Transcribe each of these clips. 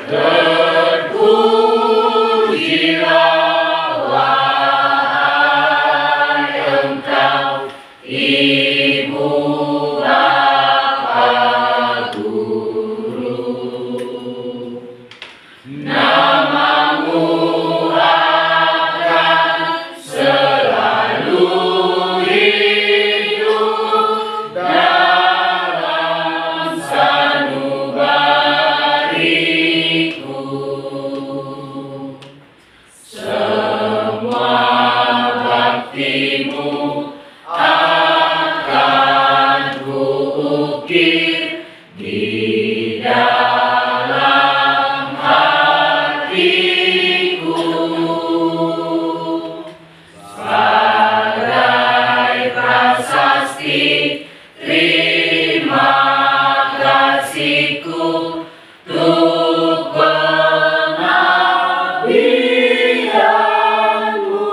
Terpujilah wahai Engkau, Ibu Bapa Guru. Namamu akan selalu hidup dalam sanubariku. Semua baktimu akan kuukir di dalam hatiku. Sebagai prasasti terima kasihku untuk pengabdianmu.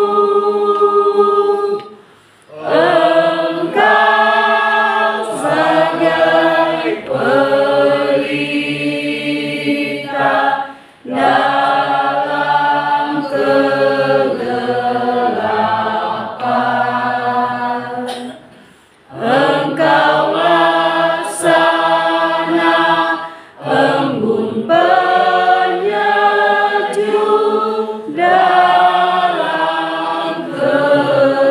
Engkau sebagai pelita dalam kegelapan. Engkau laksana embun penyejuk dalam kehausan.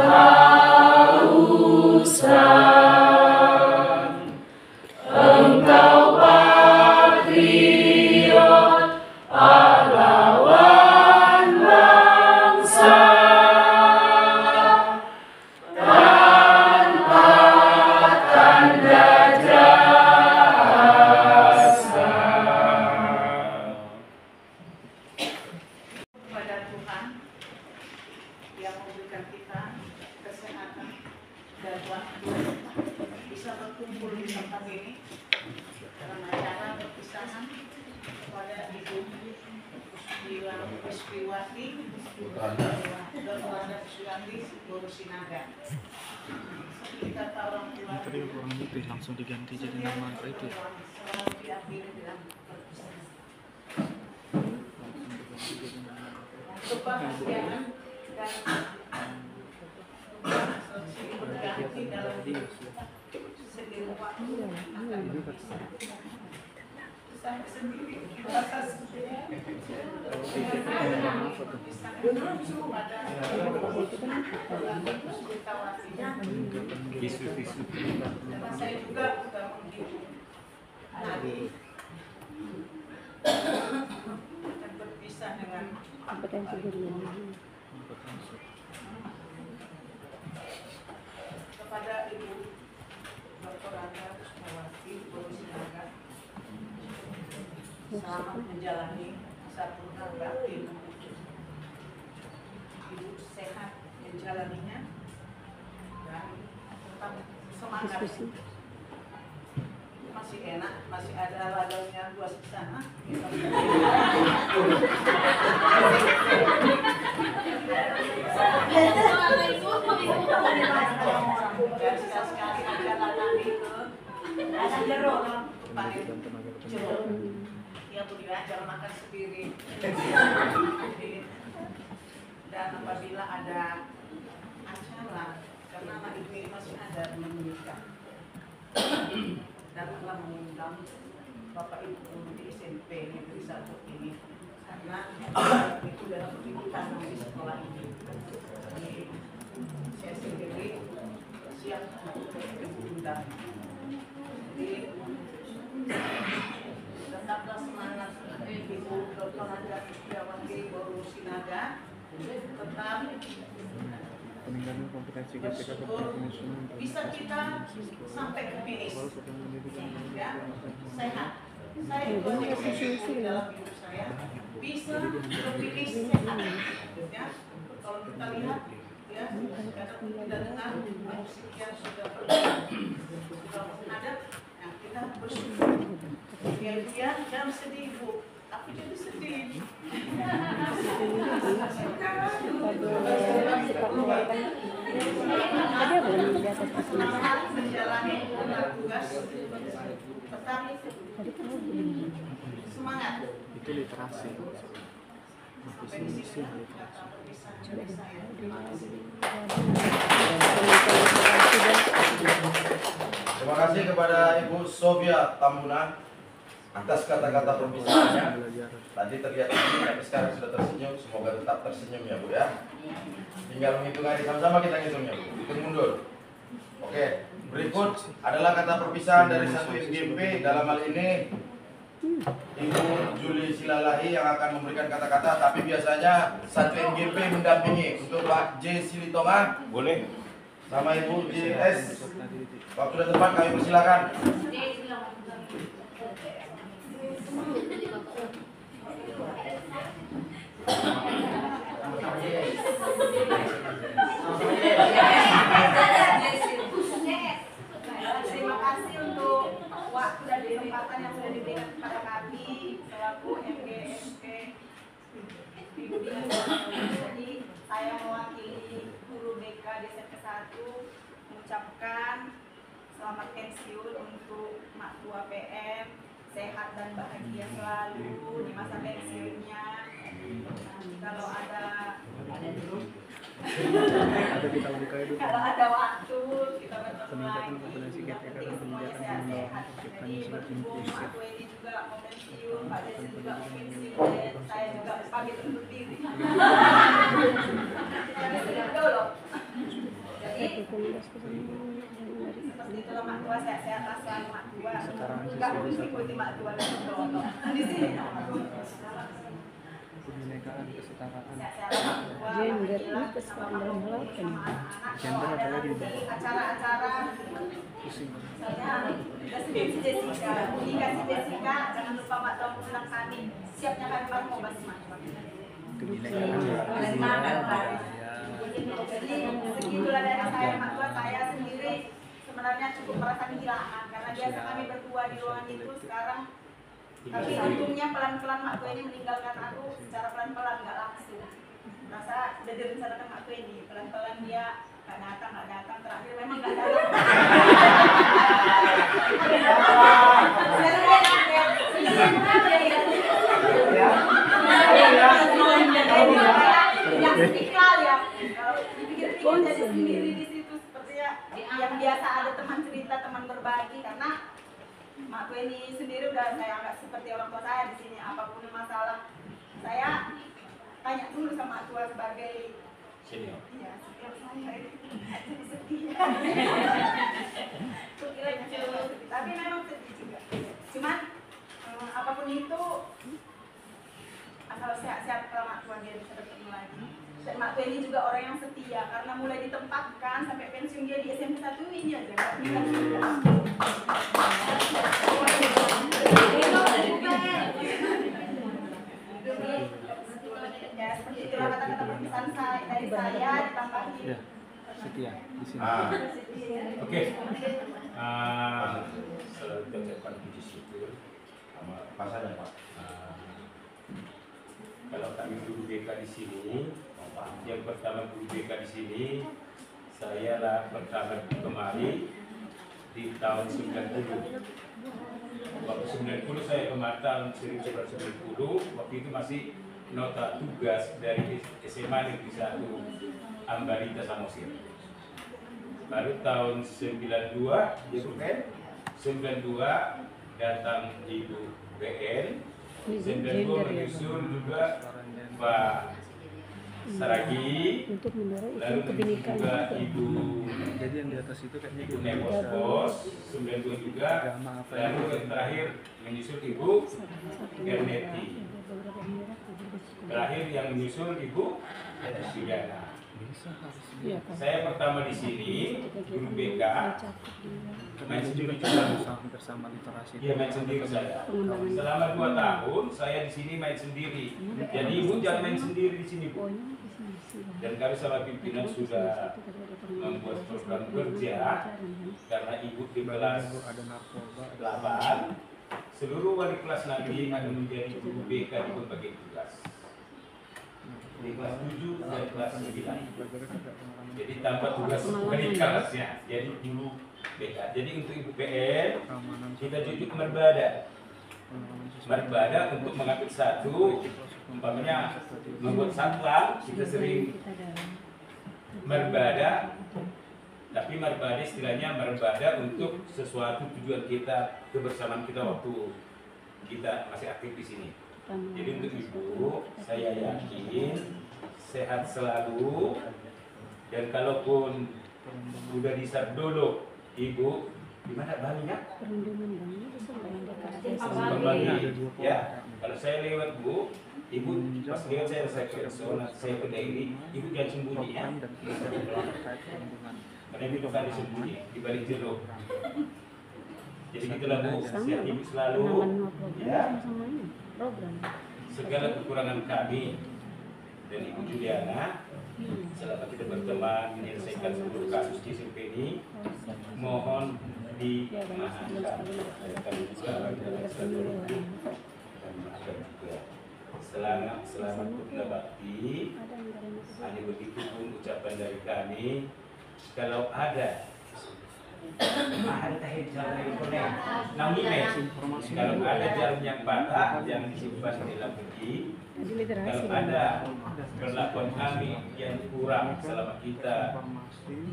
Engkau patriot, pahlawan bangsa, tanpa tanda jasa. Kepada Tuhan yang memberikan kita kesehatan dan waktu bisa berkumpul di tempat ini dalam acara perpisahan kepada Ibu Wiswiwati dan keluarga Wiswiwati Guru Sinaga. Kita tahu orang tua Tadi kurang putih langsung diganti jadi nama itu. selalu diakhiri dengan perpisahan. Kebahagiaan dan berganti dalam sendiri waktu akan berpisah. Saya sendiri merasa sedih. Karena saya juga sudah menghidup nanti akan berpisah dengan kepada Ibu Dr. Randa Kusmawati Guru Sinaga selamat menjalani masa purna bakti. Ibu sehat menjalaninya dan tetap semangat. Masih enak, masih ada ladangnya luas di sana. Dan sekali-sekali ajaran nanti ke jeruk paling jeruk. Ya Bu ya, jangan makan sendiri. Dan apabila ada acara, karena anak ibu ini masih ada yang menikah, dan telah mengundang Bapak Ibu guru di SMP Negeri 1 ini, karena itu dalam pendidikan di sekolah ini. Jadi saya sendiri siap untuk diundang. Jadi tetaplah semangat Ibu Dr. Randa Kusmawati Guru Sinaga, tetap Peningkatan kompetensi GPK bisa kita sampai ke finish ya, sehat. Saya juga di dalam hidup saya bisa ke finish sehat ya. Kalau kita lihat ya, karena tidak dengar musik yang sudah ada, nah kita bersyukur ya Ibu ya, jangan sedih Ibu, aku jadi sedih. Menjalani tugas tetap semangat. itu literasi. Visi misi literasi. Terima kasih kepada Ibu Sofia Tambuna atas kata-kata perpisahannya. Tadi terlihat sedih, tapi sekarang sudah tersenyum. Semoga tetap tersenyum ya Bu ya. Tinggal menghitung hari sama-sama kita ngitungnya Bu. Hitung mundur. Oke, berikut adalah kata perpisahan dari satu MGP. Dalam hal ini Ibu Juli Silalahi yang akan memberikan kata-kata, tapi biasanya satu MGP mendampingi. Untuk Pak J Silitonga boleh, sama Ibu JS. Waktu sudah tepat kami persilakan. Terima kasih untuk waktu dan kesempatan yang sudah diberikan kepada kami selaku MGSP. Jadi saya mewakili guru BK di SMP 1 mengucapkan selamat pensiun untuk Mak Tua PM, sehat dan bahagia selalu di masa pensiunnya. Kalau ada kalau ada waktu kita bertemu lagi. Yang penting semuanya sehat-sehat. Jadi berhubung Mak Tua ini juga mau pensiun, Pak Jason juga mau pensiun, saya juga pamit undur diri. Jangan sedih dulu. Jadi seperti itulah Mak Tua, sehat-sehat selalu Mak Tua. Enggak mungkin ikuti Mak Tua dan Dono di sini. Kebinekaan, kesetaraan. Gender ini kesetaraan dalam hal apa nih? Gender apa lagi? Acara-acara Pusing. saya kasih Jessica, dikasih Jessica, jangan lupa Mak Tua bilang kami siapnya kami baru mau bahas Mak Tua. Kebinekaan. Jadi segitulah dari saya Mak Tua. Saya sendiri sebenarnya cukup merasa kehilangan karena biasa kami berdua di ruangan itu, sekarang tapi untungnya pelan-pelan Mak Tua ini meninggalkan aku secara pelan-pelan, nggak langsung. Rasa udah direncanakan Mak Tua ini pelan-pelan, dia nggak datang, terakhir memang nggak datang. Yang istiqlal ya, kalau dipikir-pikir jadi sendiri di situ sepertinya yang biasa ada teman cerita, teman berbagi, karena Mak Tua ini sendiri udah saya anggap seperti orang tua saya di sini. Apapun masalah saya tanya dulu sama Mak Tua sebagai senior. Iya, senior saya jadi sedih. Kukiranya sedih, tapi memang sedih juga. Cuman apapun itu asal sehat-sehat kalau Mak Tua dia bisa bertemu lagi. Dan Mak Tua ini juga orang yang setia karena mulai ditempatkan sampai pensiun dia di SMP 1 ini aja. Ya, seperti itulah kata-kata perpisahan saya dari saya ditambahin. Ya, setia di sini. Oke. Selalu ucapkan puji syukur sama Pasanya Pak. kalau kami guru BK di sini, yang pertama guru BK di sini, saya lah pertama kemari di tahun 90. Waktu 90 saya kemari tahun 1990, waktu itu masih nota tugas dari SMA Negeri 1 Ambarita Samosir. Baru tahun 92 datang Ibu BN, 92 menyusul juga Pak Saragi, Untuk mendorong lalu kebinekaan juga juga. Ibu Jadi yang di atas itu kayaknya Ibu Nebos, 92 juga, lalu yang terakhir menyusul Ibu Gerneti, terakhir yang menyusul Ibu Sugana. bisa harus Iya, Pak. Saya pertama di sini guru BK, main sendiri juga. bersama literasi. Dia main sendiri saya. Selama 2 tahun saya di sini main sendiri. Jadi Ibu jangan main sendiri di sini Bu. Dan kami sama pimpinan sudah membuat program kerja karena Ibu di kelas Ada narkoba, 8, seluruh wali kelas nanti akan menjadi guru BK di berbagai tugas. Di kelas 7 dan kelas 9. Jadi tambah tugas dari kelasnya. Jadi guru BK. Jadi untuk Ibu PN kita jujur berbeda. Beribadah untuk mengambil satu, umpamanya membuat satwa, kita sering beribadah, tapi beribadah istilahnya beribadah untuk sesuatu tujuan kita, kebersamaan kita waktu kita masih aktif di sini. Jadi untuk ibu, saya yakin sehat selalu, dan kalaupun udah di Sardolo, ibu di mana Bali ya? Bali. Ya, kalau saya lewat bu, ibu pas lewat saya ke daily, ibu jangan sembunyi ya. Karena ibu bukan disembunyi di balik jeruk. Jadi gitulah bu, sehat ibu selalu. Ya. Segala kekurangan kami dan ibu Juliana selama kita berteman menyelesaikan seluruh kasus di SMP ini, mohon dimaafkan. Kami juga selamat berbakti bakti. Hanya begitu pun ucapan dari kami. Kalau ada kalau ada jarum yang patah, jangan disimpan di dalam peti. Kalau ada perlakuan kami yang kurang selama kita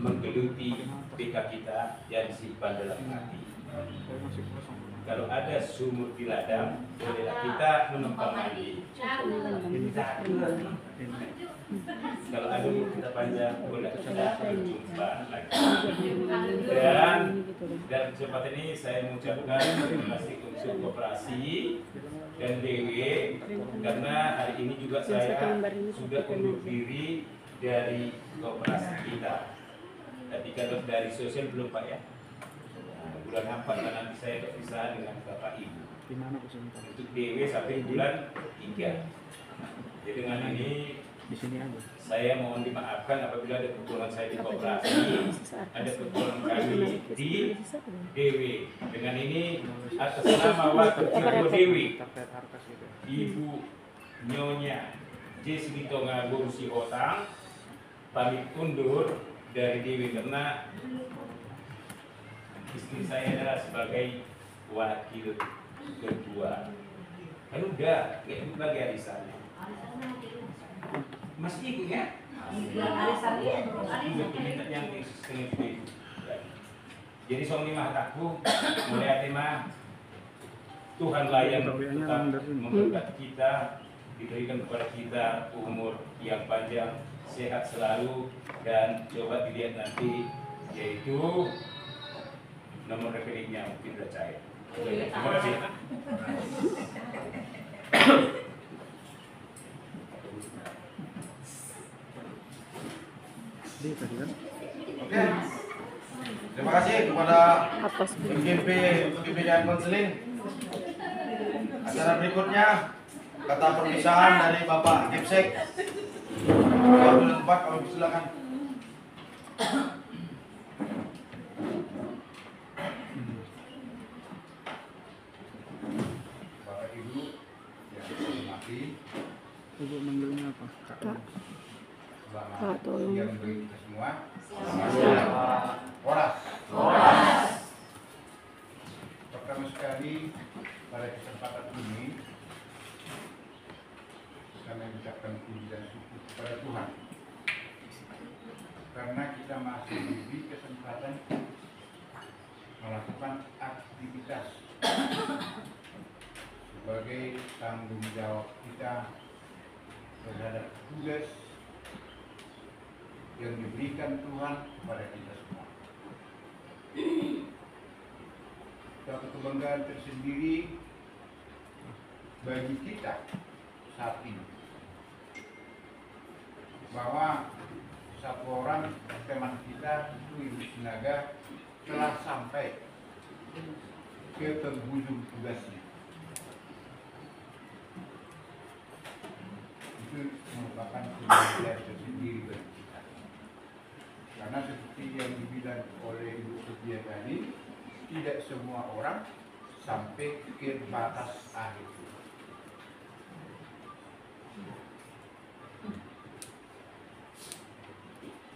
menggeluti BK kita, jangan disimpan dalam hati. Kalau ada sumur di ladang, bolehlah kita menumpang mandi. Kalau ada kita panjang, boleh kita berjumpa lagi. Dan dalam kesempatan ini saya mengucapkan terima kasih untuk koperasi dan DW, karena hari ini juga saya sudah undur diri dari koperasi kita. Tapi kalau dari sosial belum Pak ya. Bulan 4 nanti saya berpisah dengan Bapak Ibu. Untuk DW sampai bulan 3. Jadi dengan ini Di sini aja. saya mohon dimaafkan apabila ada kekurangan saya di koperasi, ada kekurangan kami di DW. Dengan ini atas nama Wakil Ketua DW, Ibu Nyonya Jesli Tonga Borusi Otang, pamit undur dari DW karena istri saya adalah sebagai wakil ketua. Kan udah, nggak ikut lagi arisannya. Masih ikut ya? Yang jadi suami mah takku, mulai hati mah Tuhanlah yang tetap memberkati kita, diberikan kepada kita umur yang panjang, sehat selalu, dan coba dilihat nanti yaitu nomor rekeningnya mungkin sudah cair. Terima kasih. Oke. Terima kasih kepada MGP Pembinaan Konseling. Acara berikutnya kata perpisahan dari Bapak Gipsek. Waktu 4 kami persilakan. Bapak Ibu yang saya hormati, Ibu manggilnya apa? Kak. selamat tolong. siang bagi kita semua. Horas. Pertama sekali pada kesempatan ini kami mengucapkan puji dan syukur kepada Tuhan karena kita masih diberi kesempatan melakukan aktivitas sebagai tanggung jawab kita terhadap tugas yang diberikan Tuhan kepada kita semua. Suatu kebanggaan tersendiri bagi kita saat ini bahwa satu orang teman kita itu Ibu Sinaga telah sampai ke penghujung tugasnya. Itu merupakan kebanggaan tersendiri bagi kita. Karena seperti yang dibilang oleh Ibu Sofia tadi, tidak semua orang sampai ke batas akhir.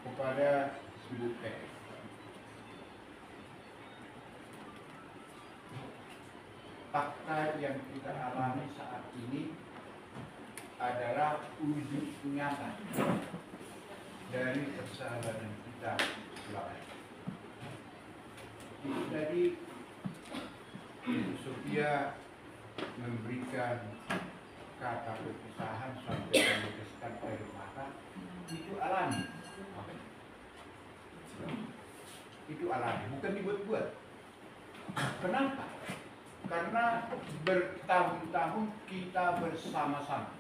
Kepada Ibu Teh, fakta yang kita alami saat ini adalah wujud nyata dari persahabatan kita selama ini. Jadi Ibu Sophia memberikan kata perpisahan sampai meneteskan air mata, itu alami. Itu alami, bukan dibuat-buat. Kenapa? Karena bertahun-tahun kita bersama-sama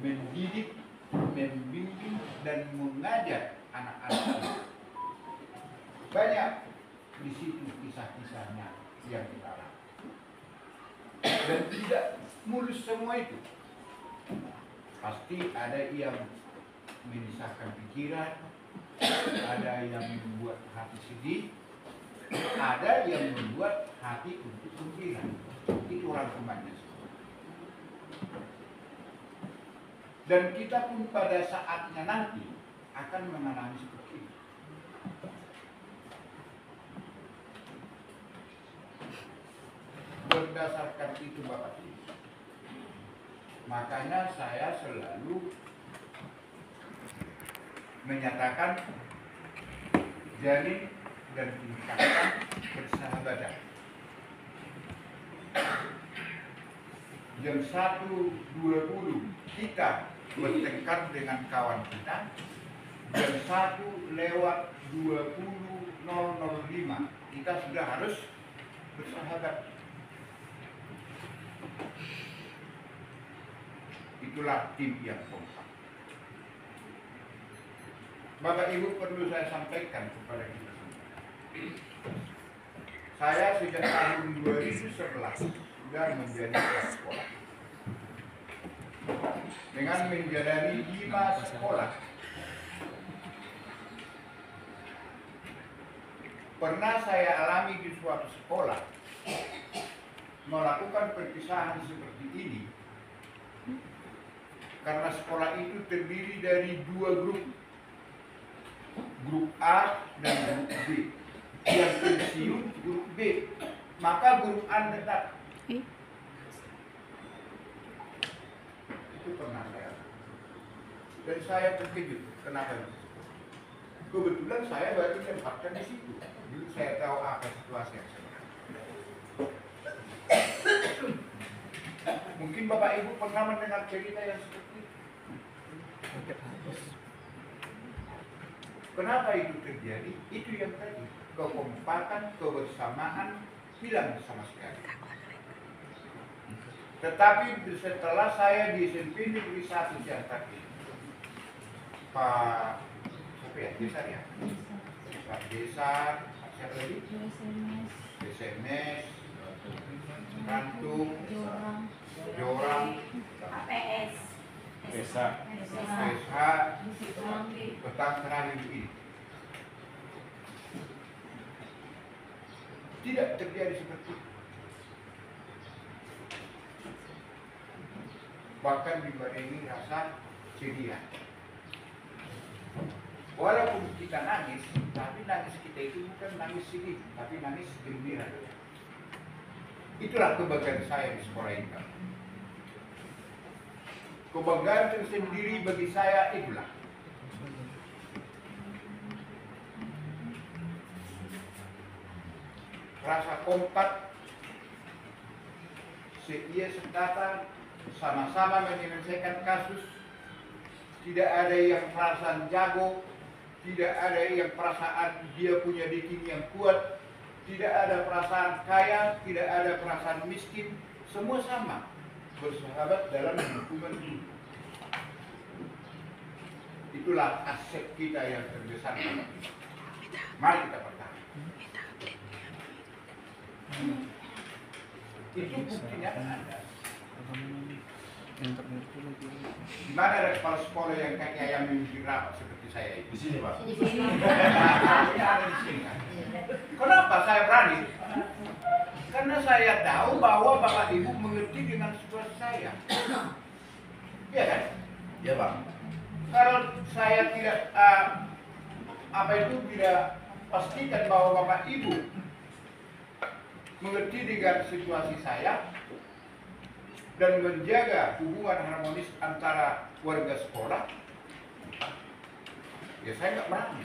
mendidik, membimbing, dan mengajar anak-anak kita. Banyak di situ kisah-kisahnya yang kita alami. Dan tidak mulus semua itu. Pasti ada yang menyisahkan pikiran, ada yang membuat hati sedih, ada yang membuat hati untuk gembira. Itu rangkumannya semua. Dan kita pun pada saatnya nanti akan mengalami seperti itu. Berdasarkan itu Bapak Ibu, makanya saya selalu menyatakan jalin dan tingkatkan persahabatan. Jam 1.20 kita bertengkar dengan kawan kita. Jam 1:20.005 kita sudah harus bersahabat. Itulah tim yang kompak. Bapak Ibu, perlu saya sampaikan kepada kita semua. Saya sejak tahun 2011 sudah menjadi kepala sekolah. Dengan menjalani 5 sekolah. Pernah saya alami di suatu sekolah melakukan perpisahan seperti ini karena sekolah itu terdiri dari 2 grup, grup A dan grup B. Yang pensiun grup B, maka grup A tetap. Itu pernah saya. Dan saya terkejut, kenapa? Kebetulan saya baru ditempatkan di situ. Jadi saya tahu apa situasi yang sebenarnya. Mungkin Bapak Ibu pernah mendengar cerita yang seperti itu. Kenapa itu terjadi? Itu yang tadi, kekompakan, kebersamaan hilang sama sekali. Tetapi setelah saya di SMP Negeri 1 Jakarta, Pak Desa ya, Pak Desa, siapa lagi? SMS, Rantung, Jorang, APS. Desa. Petang terakhir ini. Tidak terjadi seperti itu. Bahkan dibarengi rasa ceria. Walaupun kita nangis, tapi nangis kita itu bukan nangis sedih, tapi nangis gembira. Itulah kebanggaan saya di sekolah ini. Kebanggaan tersendiri bagi saya itulah. Rasa kompak, seia sekata, sama-sama menyelesaikan kasus. Tidak ada yang perasaan jago, tidak ada yang perasaan dia punya dinding yang kuat, tidak ada perasaan kaya, tidak ada perasaan miskin, semua sama bersahabat dalam hubungan ini. Itulah aset kita yang terbesar. Mari kita pertahankan. Itu buktinya ada. Di mana ada kepala sekolah yang kaki ayam mimpi rapat seperti saya itu? Di sini, Pak. Ada di sini. Kenapa saya berani? Karena saya tahu bahwa Bapak Ibu mengerti dengan situasi saya. Iya kan? Iya, Pak. Kalau saya tidak tidak pastikan bahwa Bapak Ibu mengerti dengan situasi saya dan menjaga hubungan harmonis antara warga sekolah, ya saya nggak berani.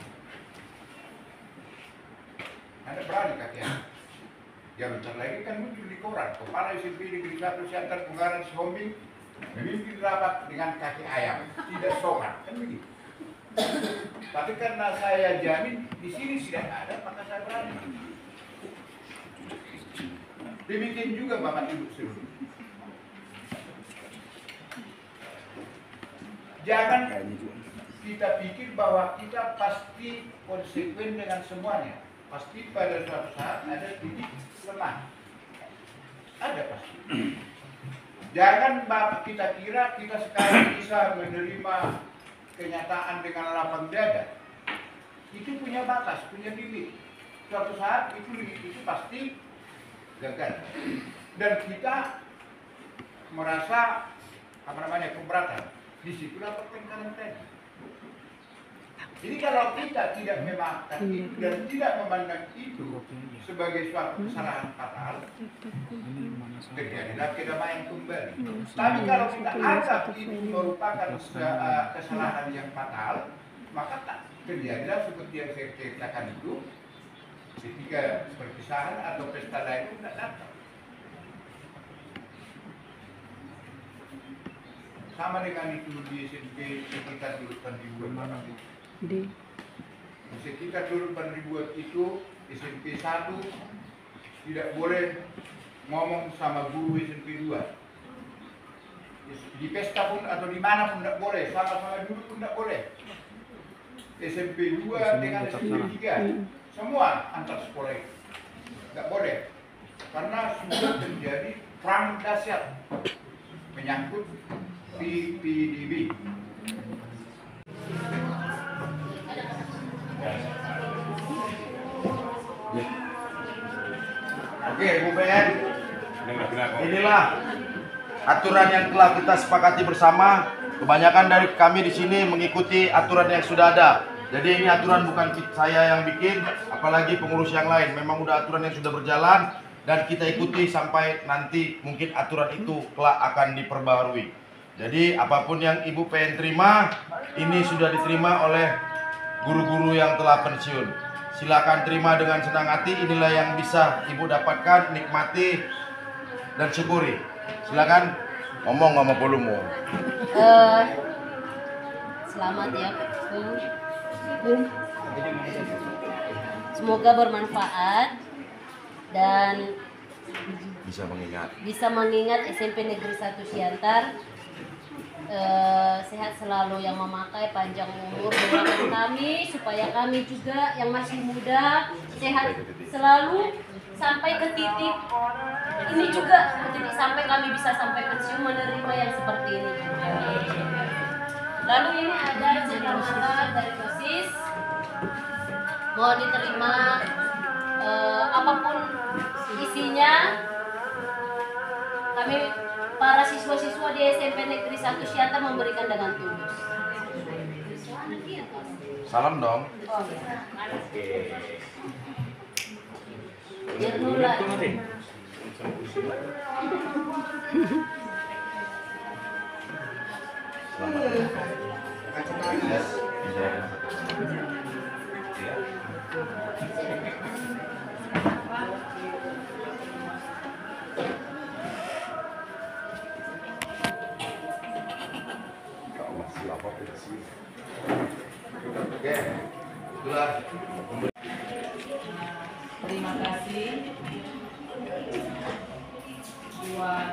Anda berani kakek? Ya bentar lagi kan muncul di koran, Kepala SMP Negeri 1 Siantar Ungaran Sihombing memimpin rapat dengan kaki ayam, tidak sopan, kan begitu. Tapi karena saya jamin di sini tidak ada, maka saya berani. Demikian juga Bapak Ibu seluruh. Jangan kita pikir bahwa kita pasti konsekuen dengan semuanya. Pasti pada suatu saat ada titik lemah. Ada pasti. Jangan Bapak kita kira kita sekarang bisa menerima kenyataan dengan lapang dada. Itu punya batas, punya limit. Suatu saat itu pasti gagal. Dan kita merasa keberatan. Disitulah pertengkaran tadi. Jadi kalau kita tidak memaafkan itu dan tidak memandang itu sebagai suatu kesalahan fatal, terjadilah kedamaian kembali. Tapi kalau kita anggap itu merupakan kesalahan yang fatal, maka terjadilah seperti yang saya ceritakan itu, ketika perpisahan atau pesta lain itu tidak datang. Sama dengan itu di SMP sekitar dulu Ribuan. Di sekitar dulu Ribuan itu SMP 1 tidak boleh ngomong sama guru SMP 2. Di pesta pun atau di mana pun tidak boleh, sama-sama dulu pun tidak boleh. SMP 2 dengan SMP 3 semua antar sekolah itu tidak boleh, karena sudah terjadi perang dahsyat menyangkut PDB. Oke, Bu PN. Inilah aturan yang telah kita sepakati bersama. Kebanyakan dari kami di sini mengikuti aturan yang sudah ada. Jadi ini aturan bukan saya yang bikin, apalagi pengurus yang lain. Memang udah aturan yang sudah berjalan dan kita ikuti sampai nanti mungkin aturan itu kelak akan diperbaharui. Jadi apapun yang Ibu PN terima, ini sudah diterima oleh guru-guru yang telah pensiun. Silakan terima dengan senang hati. Inilah yang bisa Ibu dapatkan, nikmati dan syukuri. Silakan ngomong sama volume. Selamat ya, semoga bermanfaat dan bisa mengingat SMP Negeri 1 Siantar. Sehat selalu yang memakai, panjang umur, doakan kami supaya kami juga yang masih muda sehat selalu sampai ke titik ini juga, ke titik sampai kami bisa sampai pensiun menerima yang seperti ini. Lalu ini ada cenderamata dari OSIS, mohon diterima apapun isinya. Kami para siswa-siswa di SMP Negeri 1 Siantar memberikan dengan tulus. Salam dong. Biar mulai. Terima kasih buat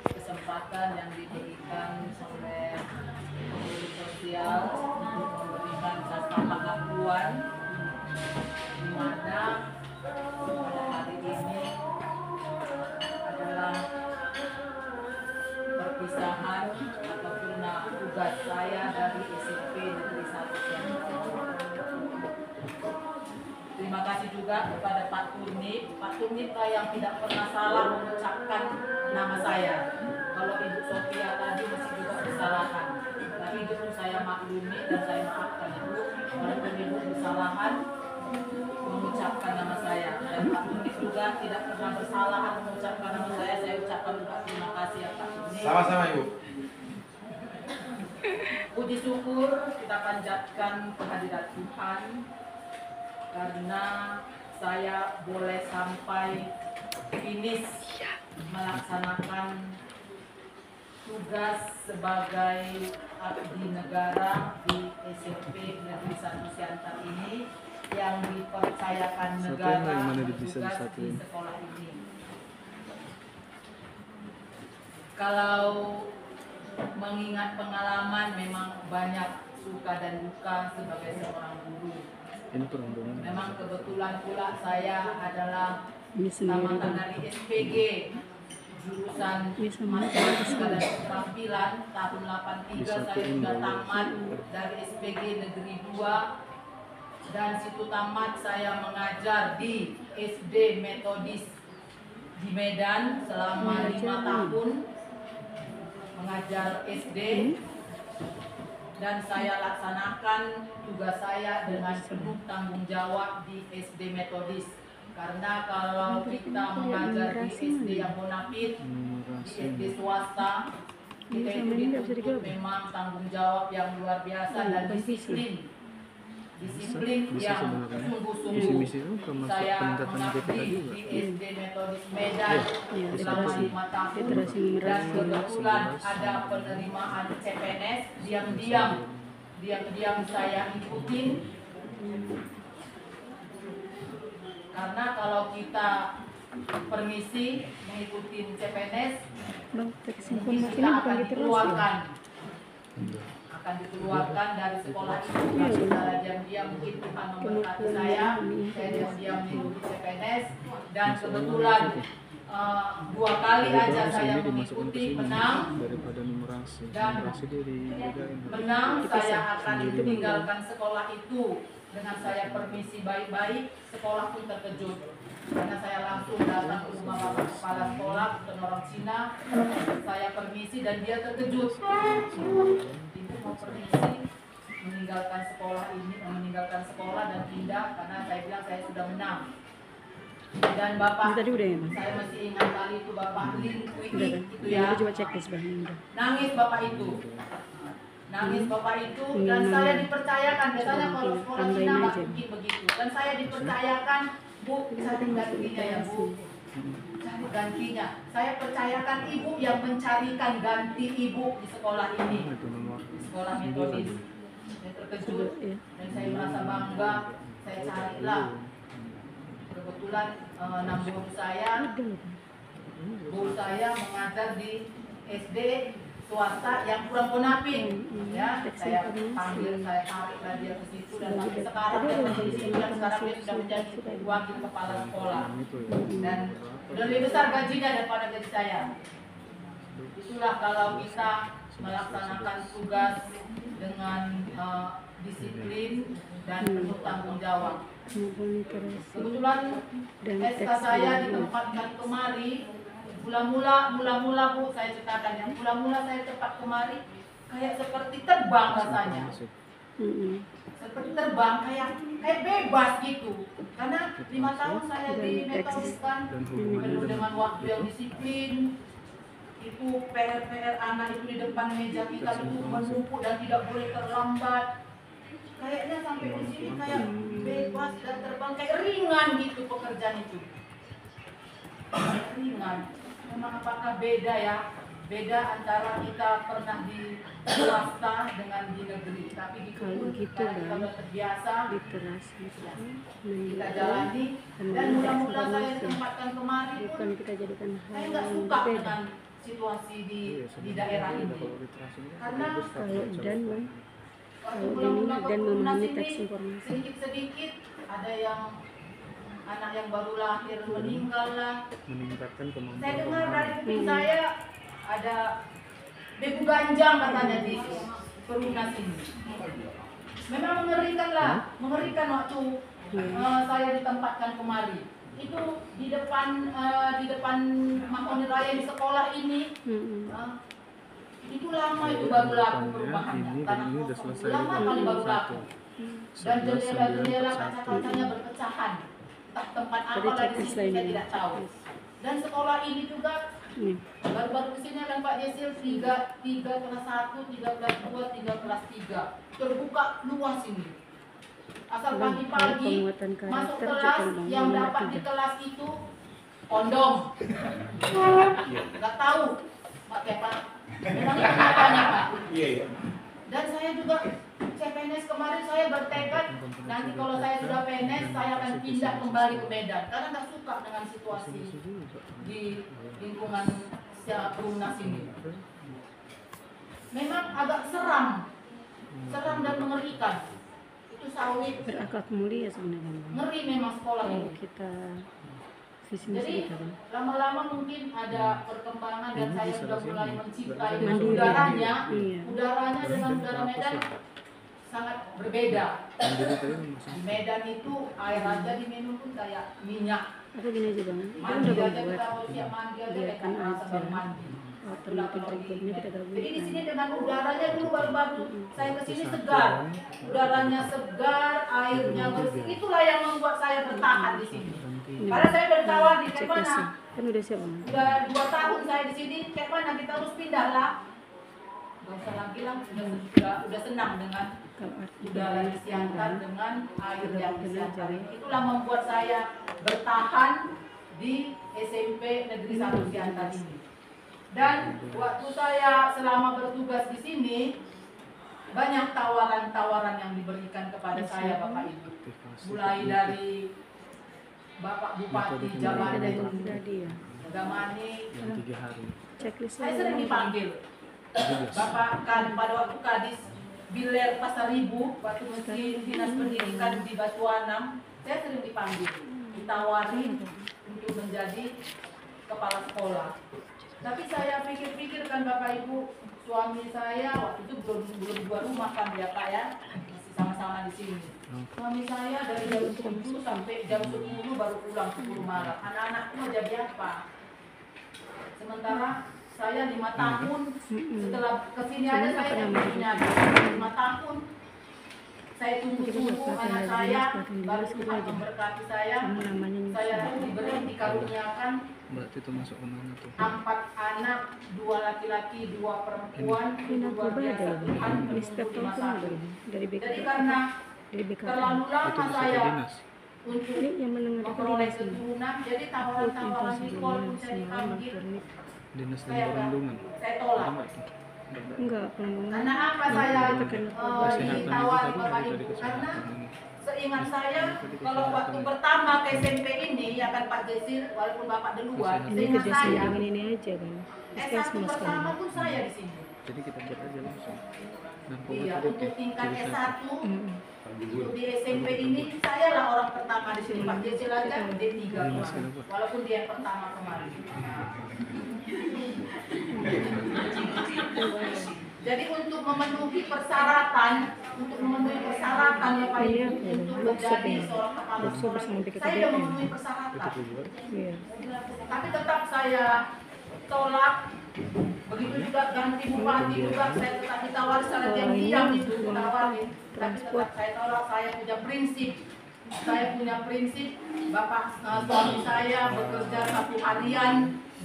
kesempatan yang diberikan oleh pengurus sosial untuk memberikan kata pengakuan di mana pada hari ini adalah perpisahan ataupun tugas saya dari SMP Negeri 1 Siantar. Terima kasih juga kepada Pak Turnip. Pak Turnip yang tidak pernah salah mengucapkan nama saya. Kalau Ibu Sophia tadi masih juga kesalahan. Tapi itu saya maklumi dan saya maafkan Ibu. Walaupun Ibu kesalahan, mengucapkan nama saya. Dan Pak Unik juga tidak pernah bersalah mengucapkan nama saya. Saya ucapkan juga terima kasih ya Pak Unik. Sama-sama Ibu. Puji syukur kita panjatkan kehadirat Tuhan karena saya boleh sampai finish melaksanakan tugas sebagai abdi negara di SMP Negeri 1 Siantar ini yang dipercayakan negara bertugas di sekolah ini. Kalau mengingat pengalaman memang banyak suka dan duka sebagai seorang guru. Ini perundungan. Memang kebetulan pula saya adalah Ini sendiri tamatan kan. dari SPG jurusan Matematika dan Keterampilan tahun 83 saya sudah tamat dari SPG Negeri 2 dan situ tamat saya mengajar di SD Metodis di Medan selama 5 tahun mengajar SD dan saya laksanakan tugas saya dengan penuh tanggung jawab di SD Metodis karena kalau kita mengajar di SD yang bonafit di SD swasta kita itu dituntut memang tanggung jawab yang luar biasa dan disiplin yang sungguh-sungguh. Saya mengabdi di SD Metodis Medan selama 5 tahun dan kebetulan ada penerimaan CPNS diam-diam saya ikutin karena kalau kita permisi mengikuti CPNS Bang, teks mungkin informasi kita ini bukan akan diteruskan. dikeluarkan dari sekolah itu secara diam-diam. Mungkin Tuhan memberkati saya diam-diam mengikuti CPNS dan kebetulan 2 kali aja saya mengikuti menang daripada numerasi. dan Numerasi dia dibedain. menang saya akan meninggalkan sekolah itu dengan saya permisi baik-baik. Sekolah pun terkejut karena saya langsung datang ke rumah bapak kepala sekolah bukan orang Cina. Saya permisi dan dia terkejut. Ibu mau permisi meninggalkan sekolah ini, meninggalkan sekolah dan pindah karena saya bilang saya sudah menang. Dan bapak, Tadi udah ya, Bang? saya masih ingat kali itu bapak Lin Kui Udah kan? itu ya. Coba cek di sebelahnya udah. Nangis bapak itu. Nangis bapak itu dan saya dipercayakan biasanya kalau sekolah Tambahin Cina nggak aja. mungkin begitu. Dan saya dipercayakan Bu cari gantinya ya Bu. Cari gantinya. Saya percayakan ibu yang mencarikan ganti ibu di sekolah ini. Itu nomor. Di sekolah metodis. Saya terkejut dan saya merasa bangga. Saya carilah. Kebetulan guru saya mengajar di SD swasta yang kurang bonafit ya. Saya panggil, saya tariklah dia ke situ dan sampai sekarang dia masih di situ dan sekarang dia sudah menjadi wakil kepala sekolah dan udah lebih besar gajinya daripada gaji saya. Itulah kalau kita melaksanakan tugas dengan disiplin dan penuh tanggung jawab. Kebetulan SK saya ditempatkan kemari. Mula-mula Bu saya ceritakan yang mula-mula saya tempat kemari kayak seperti terbang rasanya. Seperti terbang kayak bebas gitu. Karena 5 tahun saya di Metodis kan penuh dengan waktu yang disiplin. Itu PR anak itu di depan meja kita itu menumpuk dan tidak boleh terlambat. Kayaknya sampai di sini kayak bebas dan terbang kayak ringan gitu pekerjaan itu. Ringan. Memang apakah beda ya? Beda antara kita pernah di swasta dengan di negeri. Tapi Kalau gitu, karena kita Bang, sudah terbiasa, literasi kita jalani. Dan mula-mula saya ditempatkan kemari pun bukan kita jadikan saya hal nggak yang suka beda. dengan situasi di daerah ini. Karena Kalau dan Bang, waktu kalau mula-mula dan memahami sini, teks informasi. sedikit-sedikit ada yang anak yang baru lahir meninggal lah. Meningkatkan kemampuan. Saya dengar dari kuping saya ada debu ganjang katanya di Perumnas ini. Memang mengerikan lah, mengerikan waktu saya ditempatkan kemari. Itu di depan Mahoni Raya di sekolah ini. Itu lama itu baru laku perubahannya. Ini dan ini udah selesai Lama juga. kali baru laku. Dan jendela-jendela kaca-kacanya berpecahan. Entah tempat apa lah di sini saya tidak tahu. Dan sekolah ini juga baru-baru kesini kan Pak Jesil 3 kelas 1, 3 kelas 2, 3 kelas 3 terbuka luas ini. Asal pagi-pagi masuk kelas yang dapat di kelas itu kondom. Nggak tahu pakai apa. Memang itu apanya Pak? Dan saya juga CPNS kemarin saya bertekad nanti kalau saya sudah PNS saya akan pindah kembali ke Medan karena nggak suka dengan situasi di lingkungan Perumnas ini. Memang agak seram dan mengerikan. Itu sawit. Berakhlak mulia sebenarnya. Ngeri memang sekolah ini. Kita visi misi Jadi kita kan. lama-lama mungkin ada perkembangan dan saya sudah mulai mencintai dengan Mandiri. udaranya. Iya. Udaranya dengan udara Medan sangat berbeda. Mandiri tadi masuk. Di Medan itu air aja diminum pun kayak minyak. Aku gini aja bang. Kita Mandi udah aja buat. kita mau siap mandi aja Iya, kayak kan rasa aja. baru mandi. Alternatif berikutnya kita gabungkan. Jadi di sini dengan udaranya dulu baru-baru saya ke sini segar. Udaranya segar, airnya bersih. Itulah yang membuat saya bertahan di sini. Karena saya bertawar di kayak mana? Kan udah siap bang. Udah 2 tahun saya di sini, kayak mana kita harus pindah lah. Gak usah lagi lah, udah senang dengan Kalau arti udara di Siantar dengan air yang di Siantar ini. Itulah membuat saya bertahan di SMP Negeri 1 Siantar ini. Dan waktu saya selama bertugas di sini banyak tawaran-tawaran yang diberikan kepada saya Bapak Ibu. Mulai dari Bapak Bupati Jabaten, ya. Gamani, Yang 3 hari. Checklist saya sering dipanggil. Bapak kan pada waktu Kadis Biler Pasar Ibu, waktu mesti dinas pendidikan di Batuanam, saya sering dipanggil, ditawari untuk menjadi kepala sekolah. Tapi saya pikir-pikir kan Bapak Ibu, suami saya waktu itu belum 2 rumah kan ya Pak ya, masih sama-sama di sini. Suami saya dari jam 7 sampai jam 10 baru pulang 10 malam. Anak-anakku mau jadi apa? Sementara saya 5 tahun setelah kesini aja saya punya 5 tahun. Saya tunggu-tunggu anak saya baru Tuhan memberkati saya. Saya diberi dikaruniakan Berarti itu masuk ke mana tuh? 4 anak, 2 laki-laki, 2 perempuan. Itu luar biasa Tuhan menunggu di masa itu. Dari BK. Jadi karena Dari BK. terlalu Itu lama bisa ke saya dinas. untuk Ini yang menengah memperoleh dinas ini. keturunan, jadi tawaran-tawaran di walaupun saya dipanggil, Dinas dan saya perlindungan. saya tolak. Enggak, pengembangan. Karena apa saya Kesehatan itu ditawari tadi Bapak dari Ibu? Karena kesehatan ini. seingat saya kalau waktu pertama ke SMP ini ya kan Pak Jesir, walaupun Bapak duluan, Ini seingat kerja saya sama ini aja kan. S1 pertama pun saya di sini. Jadi kita buat aja langsung. Dan Iya, tadi untuk tingkat ciri S1 Mm. untuk di SMP ini saya lah orang pertama di sini. Pak Jesir aja D3 kemarin, walaupun dia yang pertama kemarin. Jadi untuk memenuhi persyaratan Bapak Ibu untuk menjadi seorang kepala sekolah, saya sudah memenuhi persyaratan. Iya. Tapi tetap saya tolak. Begitu juga ganti bupati juga saya tetap ditawari secara diam-diam itu ditawarin. Tapi tetap saya tolak. Saya punya prinsip. Bapak suami saya bekerja 1 harian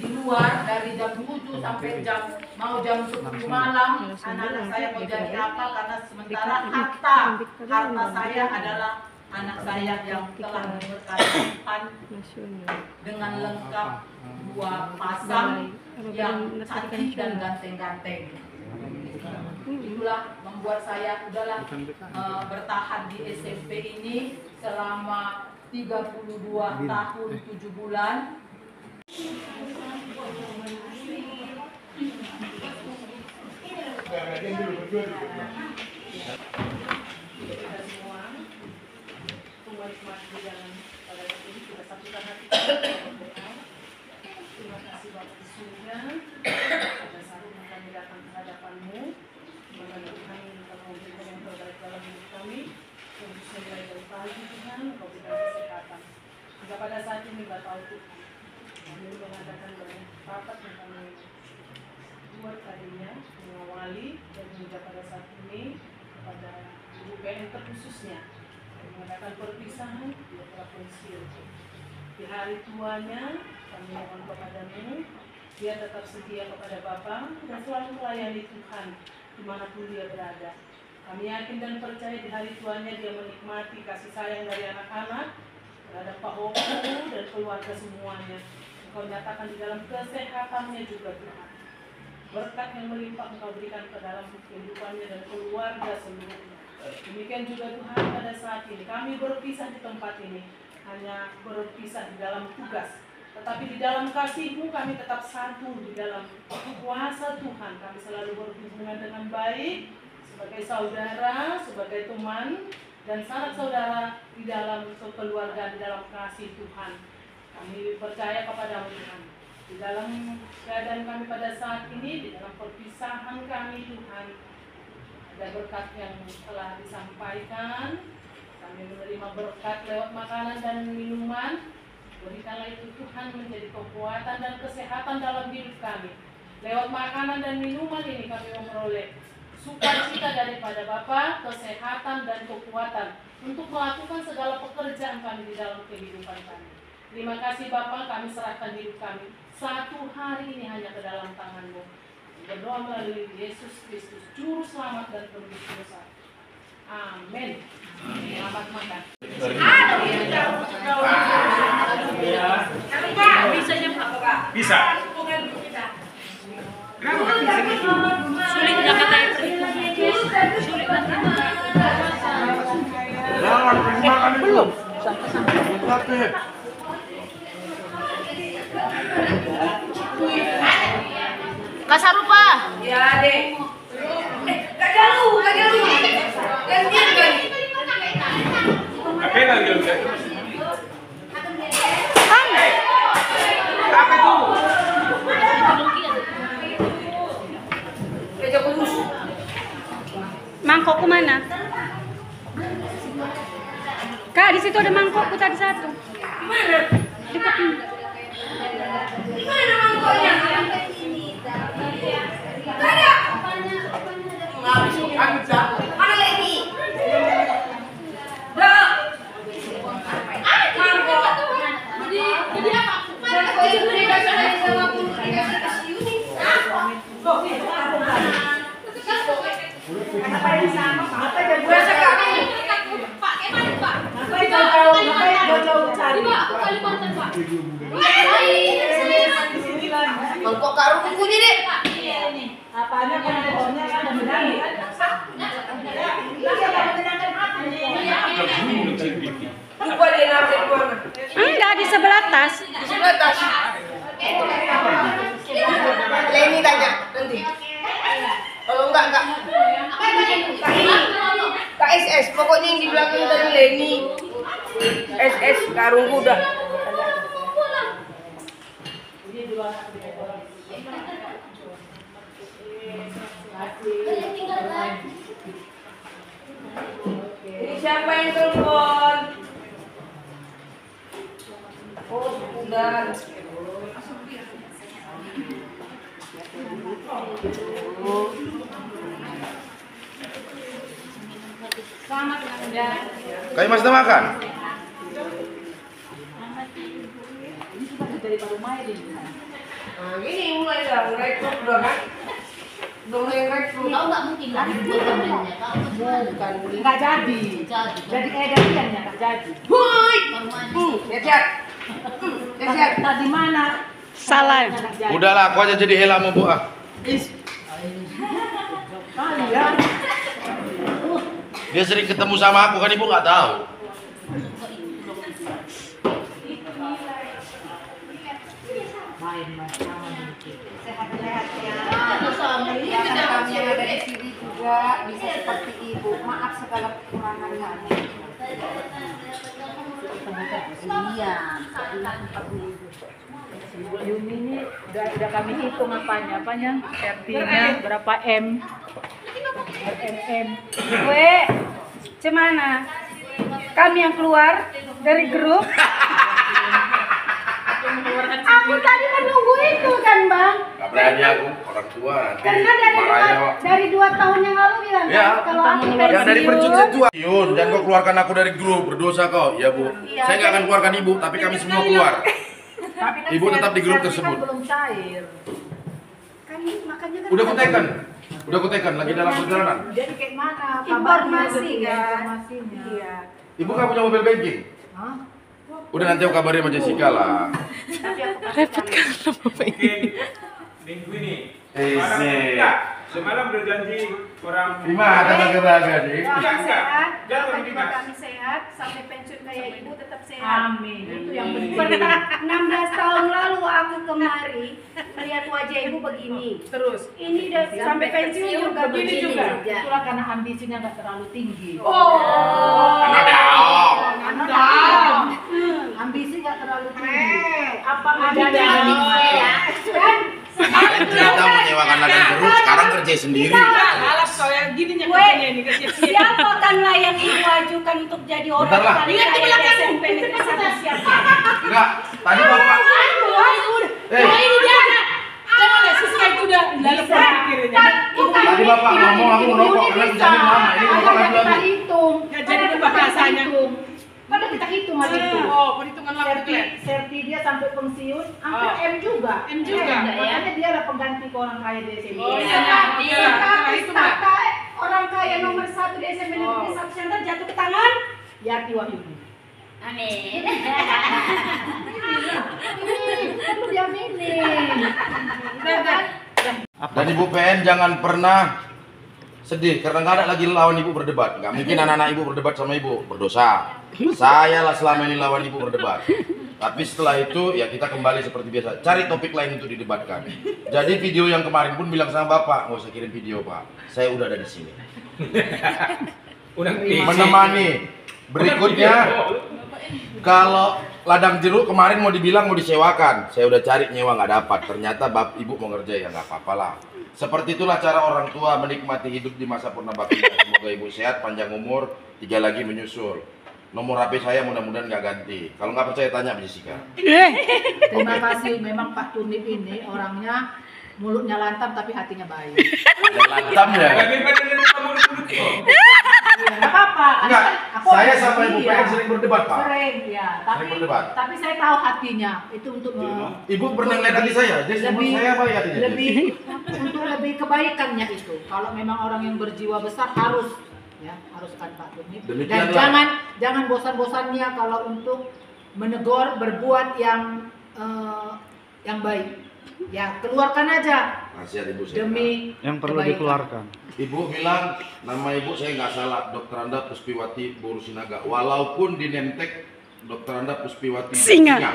di luar dari jam 7 sampai jam 10 malam. Anak-anak saya mau jadi apa karena sementara harta saya adalah anak saya yang telah diberkatikan Nasional. dengan lengkap 2 pasang yang cantik dan ganteng-ganteng. Itulah membuat saya udahlah bertahan di SMP ini selama 32 tahun 7 bulan. Terima kasih Bapak di surga. Pada saat ini kami datang ke hadapanmu, mengenai Tuhan yang telah memberikan yang terbaik dalam hidup kami, khususnya mulai dari pagi Tuhan, Kau berikan kesehatan. Hingga pada saat ini nggak tahu Tuhan, kami mengadakan banyak rapat yang kami buat tadinya, mengawali dan hingga pada saat ini kepada Ibu PNT khususnya mengadakan perpisahan beberapa pensiun. Di hari tuanya kami mohon kepadamu, dia tetap setia kepada Bapa dan selalu melayani Tuhan dimanapun dia berada. Kami yakin dan percaya di hari tuanya dia menikmati kasih sayang dari anak-anak, terhadap Pak Hoku dan keluarga semuanya. Engkau nyatakan di dalam kesehatannya juga Tuhan. Berkat yang melimpah Engkau berikan ke dalam kehidupannya dan keluarga seluruhnya. Demikian juga Tuhan pada saat ini kami berpisah di tempat ini, hanya berpisah di dalam tugas, tetapi di dalam kasih-Mu kami tetap satu di dalam kuasa Tuhan. Kami selalu berhubungan dengan baik sebagai saudara, sebagai teman dan sanak saudara di dalam kekeluargaan, di dalam kasih Tuhan. Kami percaya kepada-Mu Tuhan. Di dalam keadaan kami pada saat ini, di dalam perpisahan kami Tuhan, ada berkat yang telah disampaikan. Kami menerima berkat lewat makanan dan minuman. Berikanlah itu Tuhan menjadi kekuatan dan kesehatan dalam hidup kami. Lewat makanan dan minuman ini kami memperoleh sukacita daripada Bapa, kesehatan dan kekuatan untuk melakukan segala pekerjaan kami di dalam kehidupan kami. Terima kasih Bapa, kami serahkan hidup kami satu hari ini hanya ke dalam tangan-Mu. Berdoa melalui Yesus Kristus, Juru Selamat dan Penebus dosa. Amin. Selamat makan. Bisa. Sulit Jakarta itu. Sulit Belum. Kasar rupa. Ya, Dek. Kak Jalu. Gantian kan? Apa yang lagi? Apa itu? Keja kurus. Mangkokku mana? Kak, di situ ada mangkokku tadi satu. Mana? Dekat ini. Mana mangkoknya? Ada. Nggak bisa. Mana lagi? Dah. Mangkok. Jadi apa? Mangkok itu dikasih lagi sama aku. Dikasih ke si Yuni. Berasa kami. Pak, gimana Pak? Ngapain jauh cari? Pak, Kalimantan Pak. Mangkok karung kukunya deh. Apanya pokoknya ada berani. Lupa dia naruh di mana? Enggak, di sebelah tas. Di sebelah tas. Leni tanya nanti. Kalau enggak. KSS, pokoknya yang di belakang tadi Leni. SS karung kuda. Ini siapa yang telepon? Oh, udah. Selamat Anda. Kayak Mas udah makan? Nah, gini mulai dah, rekrut udah kan? Udah mulai rekrut. Kau nggak mungkin lagi buat temennya. Bukan. Nggak jadi. Jadi kayak gantiannya nggak jadi. Hui! Geser. Geser. Tadi mana? Salah. Udahlah, aku aja jadi helamu Bu ah. Kalian. Dia sering ketemu sama aku kan Ibu nggak tahu. Sehat-sehat ya. Doakan kami yang ada di sini juga bisa seperti ibu. Maaf segala kekurangan kami. Iya. Yumi ini udah kami hitung apanya RT-nya berapa M. Gue, cemana? Kami yang keluar dari grup. Aku tadi menunggu itu kan Bang. Nggak berani aku orang tua nanti Karena marahnya kok. dari 2 tahun yang lalu bilang Ya, kalau aku yang dari pensiun. pensiun Yun, jangan kau keluarkan aku dari grup, berdosa kau. Ya Bu, Iya, saya nggak akan keluarkan ibu, tapi kami semua keluar. Tapi kan Ibu tetap di grup sertifikat tersebut. belum cair. Kan makanya kan Udah kutekan, lagi dalam perjalanan. Jadi kayak mana? Informasi ya. kan? Informasinya. Iya. Ibu nggak punya mobil banking? Hah? Udah nanti aku kabarin sama Jessica lah. Tapi aku kasih Mungkin minggu ini. Sih. Semalam udah janji orang. Gimana baga-baga nih? Doakan sehat, Jangan doakan juga dinas. kami sehat, sampai pensiun kayak ibu tetap sehat. Amin. Itu yang penting. Pernah 16 tahun lalu aku kemari melihat wajah ibu begini. Terus Ini udah sampai pensiun juga begini begini. juga. Ya. Itulah karena ambisinya nggak terlalu tinggi. Ambisi nggak terlalu tinggi. Apa Ada adanya? Dan Kemarin cerita menyewakan ladang terus, sekarang kerja sendiri. Alas kau yang gininya kerjanya ini kecil-kecil. siapakanlah yang ibu ajukan untuk jadi orang Bentar lah. paling Lihat di kaya di belakang. SMP Negeri 1 siapa? Enggak, tadi bapak. Ini dia. Jangan lah, Siska itu udah lalu pikirnya. Tadi bapak ngomong aku merokok karena dijamin mama. Ini ngomong lagi Kita lagi. hitung. Nggak jadi bahasanya. Pada kita hitung hari itu. Oh, perhitungan waktu ya. Serti dia sampai pensiun, hampir Oh. M juga. M juga. Makanya dia lah pengganti ke orang kaya di SMP. Oh, iya. Itu Mbak. Orang kaya nomor 1 di SMP Negeri 1 Siantar jatuh ke tangan Yati Wahyudi. Amin. Perlu diaminin. Dan Ibu PN jangan pernah sedih karena nggak ada lagi lawan ibu berdebat. Nggak mungkin anak-anak ibu berdebat sama ibu, berdosa. Saya lah selama ini lawan ibu berdebat. Tapi setelah itu ya kita kembali seperti biasa. Cari topik lain untuk didebatkan. Jadi video yang kemarin pun bilang sama bapak, nggak usah kirim video pak. Saya udah ada di sini. Menemani. Berikutnya kalau ladang jeruk kemarin mau dibilang mau disewakan, saya udah cari nyewa nggak dapat. Ternyata ibu mau ngerjain, ya nggak apa-apa lah. Seperti itulah cara orang tua menikmati hidup di masa purna baktinya. Semoga ibu sehat, panjang umur, 3 lagi menyusul. Nomor HP saya mudah-mudahan nggak ganti. Kalau nggak percaya tanya sama Jessica. Terima kasih. Memang Pak Tunip ini orangnya mulutnya lantam tapi hatinya baik. Ada lantamnya. Enggak apa-apa. Enggak, Aku saya orang sama Ibu iya. PN sering berdebat pak. Sering ya, tapi Sering berdebat. tapi saya tahu hatinya itu untuk Ibu pernah ngeliat hati saya, jadi lebih saya apa ya hatinya? lebih untuk lebih kebaikannya itu. Kalau memang orang yang berjiwa besar harus ya haruskan Pak Tunip. Dan Demikianlah. jangan bosan-bosannya kalau untuk menegur berbuat yang baik. Ya keluarkan aja Nasihat ibu saya. demi Yang perlu kebaikan. dikeluarkan. Ibu bilang nama ibu saya nggak salah, Dr. Anda Puspiwati Borusinaga. Walaupun di Nemtek Dr. Anda Puspiwati Singa. Ya.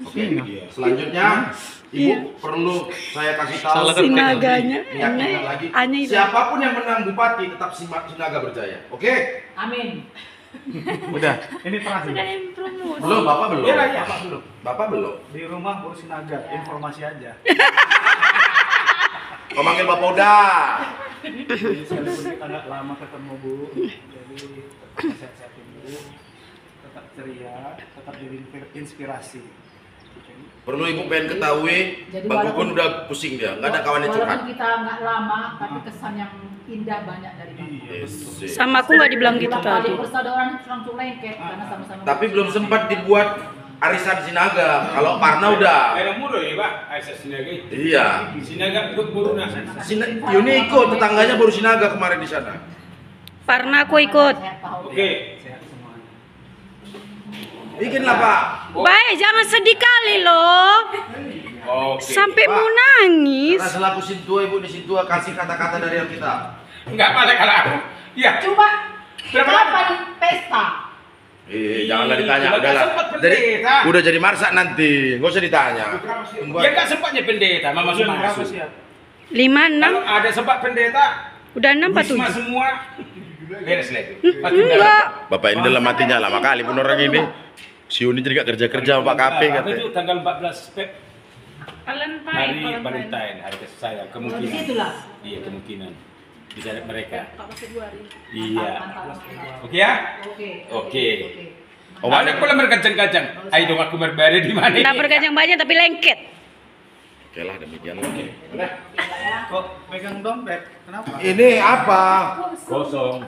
Oke. Selanjutnya ibu perlu saya kasih tahu Salah kan Sinaganya, ingat lagi. aneh. Siapapun yang menang bupati tetap Sinaga berjaya. Oke? Amin. Udah, ini terakhir. Belum, Bapak belum. Iya, Bapak belum. Bapak belum. Di rumah Borusinaga, informasi aja. Kau manggil Bapak udah. Jadi sekalipun kita nggak lama ketemu Bu, jadi tetap sehat-sehatin Bu, tetap ceria, tetap jadi inspirasi. Perlu ibu pengen ketahui, Jadi Bang walaupun- Gugun udah pusing dia, nggak ada kawannya curhat. Walaupun kita nggak lama, tapi kesan yang indah banyak dari Bapak. Yes. Sama aku nggak dibilang gitu Ulang kali tadi. persaudaraan itu langsung lengket karena sama-sama. Tapi belum sempat dibuat arisan Sinaga. Kalau Parna udah. Ayo muda ya Pak, Aisyah Sinaga. Iya. Sinaga ikut Boruna. Yuni ikut, tetangganya baru Sinaga kemarin di sana. Karena aku ikut. Oke. Sehat semuanya. Bikinlah Pak. Baik, jangan sedih kali loh. Oke. Sampai Pak. mau nangis. Karena selaku Sintua ibu di Sintua kasih kata-kata dari yang kita. Enggak apa kalau aku. Iya. Cuma Berapa kapan pesta? Janganlah ditanya, Nggak udahlah. sempat Jadi pendeta. udah jadi marsak nanti, nggak usah ditanya. Tunggu Dia aja. enggak sempatnya pendeta, Mama Berapa masuk. siap? 5, 6. Kalau ada sempat pendeta, Udah 6 apa Wisma 7? semua beres lagi. Enggak. Bapak ini dalam hatinya lama kali pun orang ini. Si Yuni jadi gak kerja-kerja sama Pak KP Apa katanya. itu tanggal 14 Feb Valentine. hari Valentine, hari kasih sayang, Di kemungkinan. situlah. Iya, kemungkinan bisa ada mereka. 14 Februari. Iya. Mantap. Oke ya? Oke. Oke. Oh, Ada pula berkacang-kacang. Ayo dong aku berbeda di mana? Nggak berkacang banyak tapi lengket. Oke lah, demikian. Kok pegang dompet? Kenapa? Ini apa? Kosong.